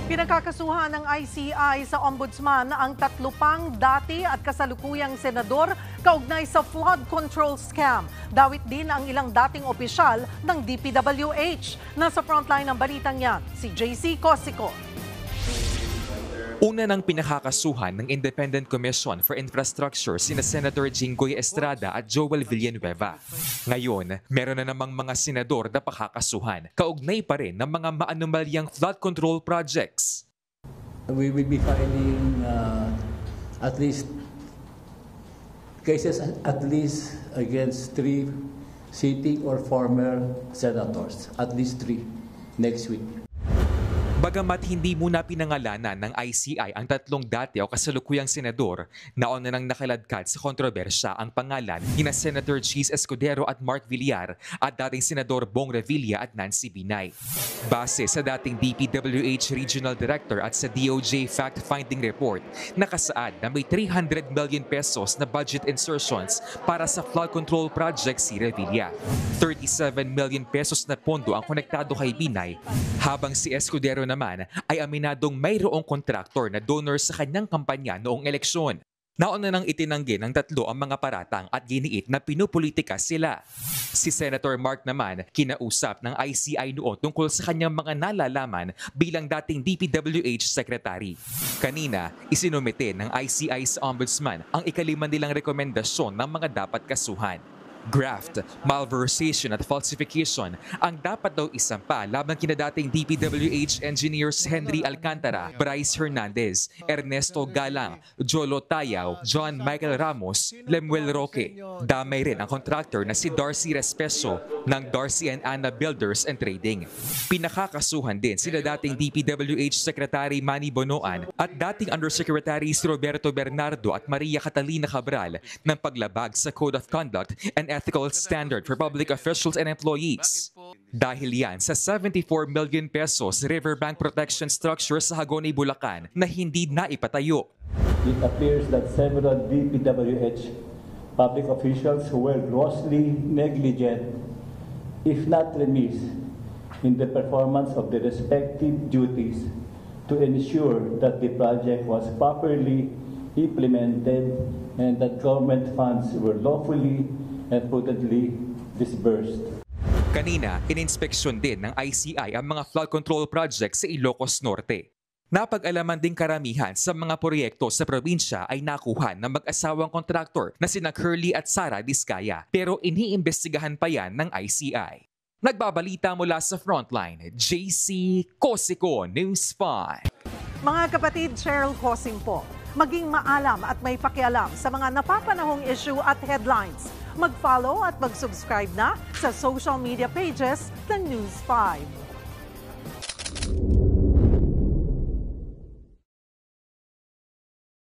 Pinagkakasuhan ng ICI sa Ombudsman ang 3 pang dati at kasalukuyang senador kaugnay sa flood control scam. Dawit din ang ilang dating opisyal ng DPWH. Nasa frontline ng balitang yan, si JC Cosico. Una ng pinakakasuhan ng Independent Commission for Infrastructure sina Senator Jinggoy Estrada at Joel Villanueva. Ngayon, meron na namang mga senador na pakakasuhan. Kaugnay pa rin ng mga maanumalyang flood control projects. We will be filing at least cases against 3 sitting or former senators, at least 3 next week. Bagamat hindi muna pinangalanan ng ICI ang 3 dati o kasalukuyang senador, nauna nang nakaladkad sa kontrobersya ang pangalan nina Senator Cheese Escudero at Mark Villar at dating Senador Bong Revilla at Nancy Binay. Base sa dating DPWH Regional Director at sa DOJ Fact-Finding Report, nakasaad na may 300 million pesos na budget insertions para sa flood control project si Revilla. 37 million pesos na pondo ang konektado kay Binay, habang si Escudero naman ay aminadong mayroong kontraktor na donor sa kanyang kampanya noong eleksyon. Nauna nang itinanggi ng 3 ang mga paratang at giniit na pinupolitika sila. Si Senator Mark naman kinausap ng ICI noon tungkol sa kanyang mga nalalaman bilang dating DPWH Secretary. Kanina, isinumite ng ICI sa Ombudsman ang ika-5 nilang rekomendasyon ng mga dapat kasuhan. Graft, malversation at falsification ang dapat daw isampa laban kina dating DPWH engineers Henry Alcantara, Bryce Hernandez, Ernesto Galang, Jolo Tayaw, John Michael Ramos, Lemuel Roque. Damay rin ang contractor na si Darcy Respeso ng Darcy and Anna Builders and Trading. Pinakakasuhan din sila dating DPWH Secretary Manny Bonoan at dating Undersecretaries Roberto Bernardo at Maria Catalina Cabral ng paglabag sa Code of Conduct and Ethical Standard for Public Officials and Employees. Dahil yan sa 74 million pesos riverbank protection structure sa Hagonoy, Bulacan na hindi naipatayo. It appears that several DPWH public officials who were grossly negligent, if not remiss, in the performance of the respective duties to ensure that the project was properly implemented and that government funds were lawfully and prudently disbursed. Kanina, ininspeksyon din ng ICI ang mga flood control projects sa Ilocos Norte. Napag-alaman din karamihan sa mga proyekto sa probinsya ay nakuha ng mag-asawang kontraktor na sina Curly at Sara Diskaya, pero iniimbestigahan pa yan ng ICI. Nagbabalita mula sa Frontline, JC Cosico, News 5. Mga kapatid, Cheryl Cosing po. Maging maalam at may pakialam sa mga napapanahong issue at headlines. Mag-follow at mag-subscribe na sa social media pages ng News 5.